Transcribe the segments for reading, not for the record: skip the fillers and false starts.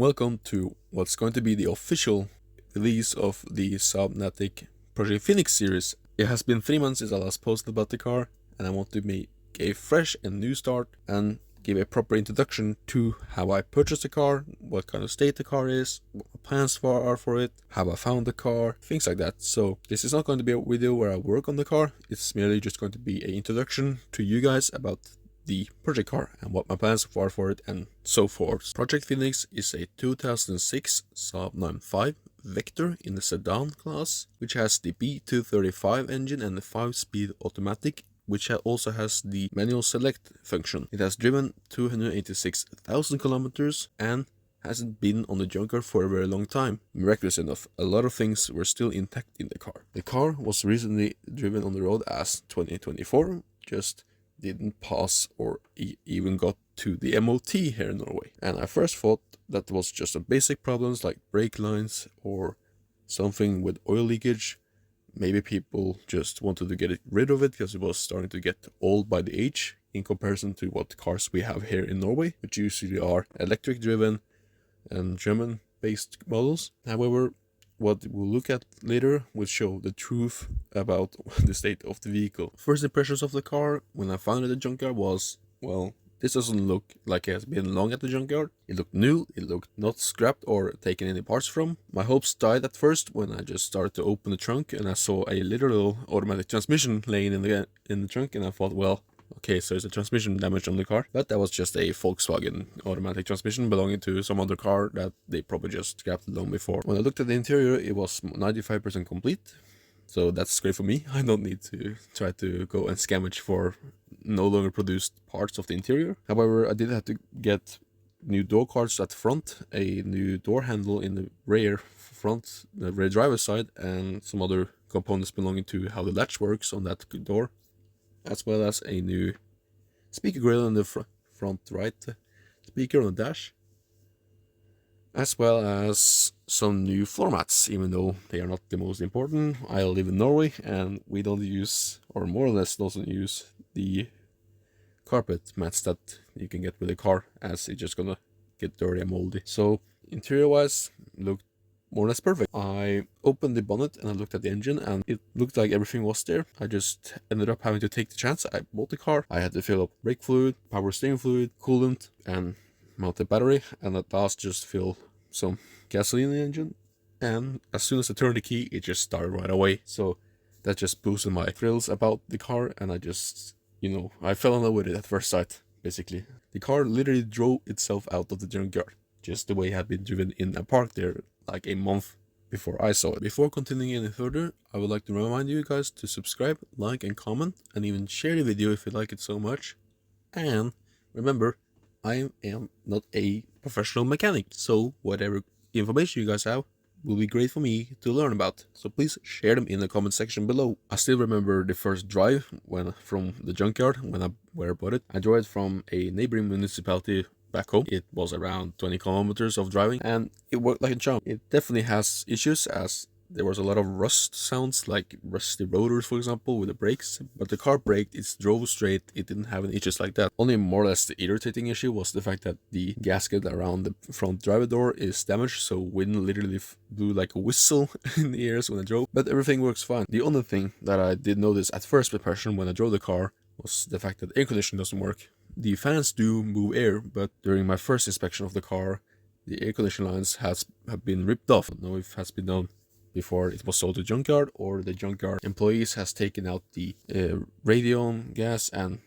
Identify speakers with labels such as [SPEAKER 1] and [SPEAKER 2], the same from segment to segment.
[SPEAKER 1] Welcome to what's going to be the official release of the SAABNATIC Project Phoenix series. It has been 3 months since I last posted about the car, and I want to make a fresh and new start and give a proper introduction to how I purchased the car, what kind of state the car is, what my plans are for it, how I found the car, things like that. So this is not going to be a video where I work on the car, it's merely just going to be an introduction to you guys about the project car and what my plans are for it and so forth. Project Phoenix is a 2006 Saab 9.5 Vector in the sedan class, which has the B235 engine and the 5-speed automatic, which also has the manual select function. It has driven 286,000 kilometers and hasn't been on the junkyard for a very long time. Miraculous enough, a lot of things were still intact in the car. The car was recently driven on the road as 2024, just didn't pass or even got to the MOT here in Norway. And I first thought that was just some basic problems like brake lines or something with oil leakage. Maybe people just wanted to get rid of it because it was starting to get old by the age in comparison to what cars we have here in Norway, which usually are electric driven and German based models. However, what we'll look at later will show the truth about the state of the vehicle. First impressions of the car when I found it at the junkyard was, well, this doesn't look like it has been long at the junkyard. It looked new, it looked not scrapped or taken any parts from. My hopes died at first when I just started to open the trunk and I saw a literal automatic transmission laying in the trunk, and I thought, well, okay, so it's a transmission damage on the car. But that was just a Volkswagen automatic transmission belonging to some other car that they probably just scrapped long before. When I looked at the interior, it was 95% complete. So that's great for me. I don't need to try to go and scavenge for no longer produced parts of the interior. However, I did have to get new door cards at the front, a new door handle in the rear front, the rear driver's side, and some other components belonging to how the latch works on that door, as well as a new speaker grill in the front right speaker on the dash, as well as some new floor mats, even though they are not the most important. I live in Norway and we don't use, or more or less doesn't use, the carpet mats that you can get with a car, as it's just gonna get dirty and moldy. So interior wise, looked more or less perfect. I opened the bonnet and I looked at the engine and it looked like everything was there. I just ended up having to take the chance. I bought the car. I had to fill up brake fluid, power steering fluid, coolant, and mount the battery, and at last just fill some gasoline in the engine. And as soon as I turned the key, it just started right away. So that just boosted my thrills about the car, and I just, I fell in love with it at first sight, basically. The car literally drove itself out of the junkyard, just the way it had been driven in a park there like a month before I saw it. Before continuing any further, I would like to remind you guys to subscribe, like and comment, and even share the video if you like it so much. And remember, I am not a professional mechanic, so whatever information you guys have will be great for me to learn about. So please share them in the comment section below. I still remember the first drive from the junkyard where I bought it. I drove it from a neighboring municipality back home. It was around 20 kilometers of driving and it worked like a charm. It definitely has issues, as there was a lot of rust sounds, like rusty rotors for example with the brakes, but the car braked, it drove straight, it didn't have any issues like that. Only more or less the irritating issue was the fact that the gasket around the front driver door is damaged, so wind literally blew like a whistle in the ears when I drove, but everything works fine. The only thing that I did notice at first impression when I drove the car was the fact that air conditioning doesn't work. The fans do move air, but during my first inspection of the car, the air conditioning lines have been ripped off. I don't know if it has been done before it was sold to junkyard, or the junkyard employees has taken out the radion gas and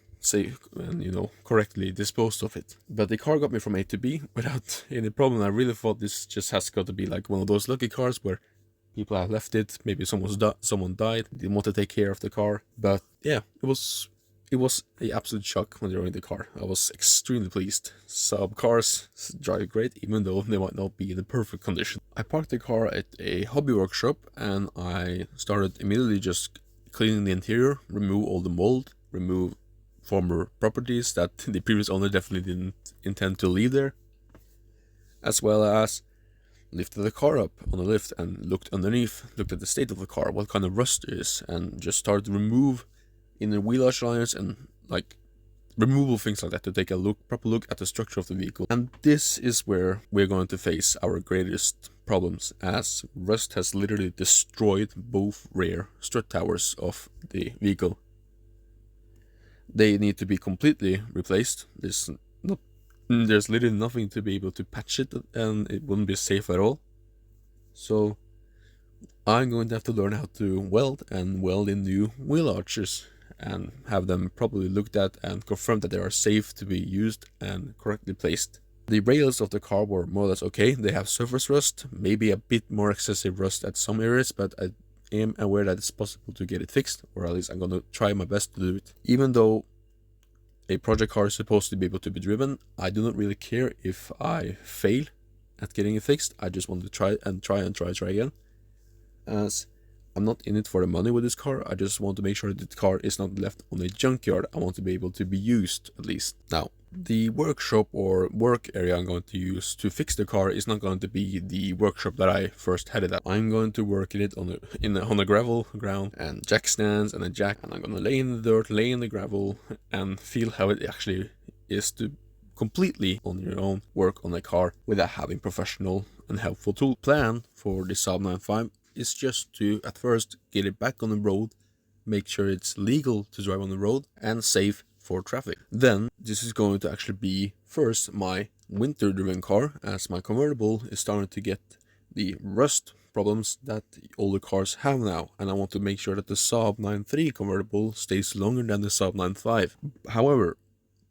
[SPEAKER 1] correctly disposed of it. But the car got me from A to B without any problem. I really thought this just has got to be like one of those lucky cars where people have left it, maybe someone died, didn't want to take care of the car. But yeah, it was an absolute shock when driving the car. I was extremely pleased. Saab cars drive great, even though they might not be in the perfect condition. I parked the car at a hobby workshop and I started immediately just cleaning the interior, remove all the mold, remove former properties that the previous owner definitely didn't intend to leave there, as well as lifted the car up on the lift and looked underneath, looked at the state of the car, what kind of rust there is, and just started to remove inner wheel arch liners and like removal things like that to take a proper look at the structure of the vehicle. And this is where we're going to face our greatest problems, as rust has literally destroyed both rear strut towers of the vehicle. They need to be completely replaced. There's literally nothing to be able to patch it, and it wouldn't be safe at all. So I'm going to have to learn how to weld in new wheel arches and have them properly looked at and confirm that they are safe to be used and correctly placed. The rails of the car were more or less okay. They have surface rust, maybe a bit more excessive rust at some areas, but I am aware that it's possible to get it fixed, or at least I'm going to try my best to do it. Even though a project car is supposed to be able to be driven, I do not really care if I fail at getting it fixed. I just want to try again, as I'm not in it for the money with this car. I just want to make sure that the car is not left on a junkyard. I want to be able to be used at least. Now, the workshop or work area I'm going to use to fix the car is not going to be the workshop that I first had it at. I'm going to work in it on the gravel ground, and jack stands and a jack, and I'm going to lay in the dirt, lay in the gravel, and feel how it actually is to completely on your own work on a car without having professional and helpful tool. Plan for the Saab 9.5 is just to at first get it back on the road, make sure it's legal to drive on the road and safe for traffic. Then this is going to actually be first my winter driven car, as my convertible is starting to get the rust problems that all the cars have now, and I want to make sure that the Saab 9.3 convertible stays longer than the Saab 9.5. However,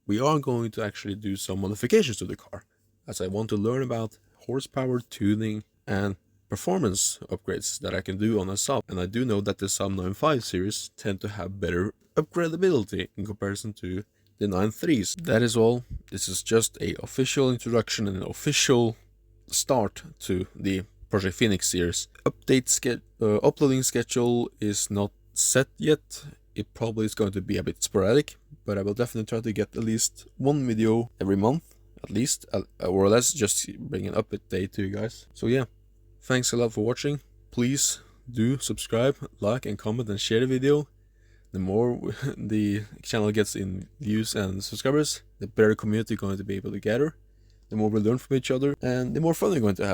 [SPEAKER 1] we are going to actually do some modifications to the car, as I want to learn about horsepower tuning and performance upgrades that I can do on a Saab. And I do know that the Saab 9.5 series tend to have better upgradability in comparison to the 9.3s. That is all. This is just a official introduction and an official start to the Project Phoenix series. Uploading schedule is not set yet. It probably is going to be a bit sporadic, but I will definitely try to get at least one video every month, at least, or less, just bring an update to you guys. So yeah, thanks a lot for watching. Please do subscribe, like and comment and share the video. The more the channel gets in views and subscribers, the better community we're going to be able to gather, the more we learn from each other, and the more fun we're going to have.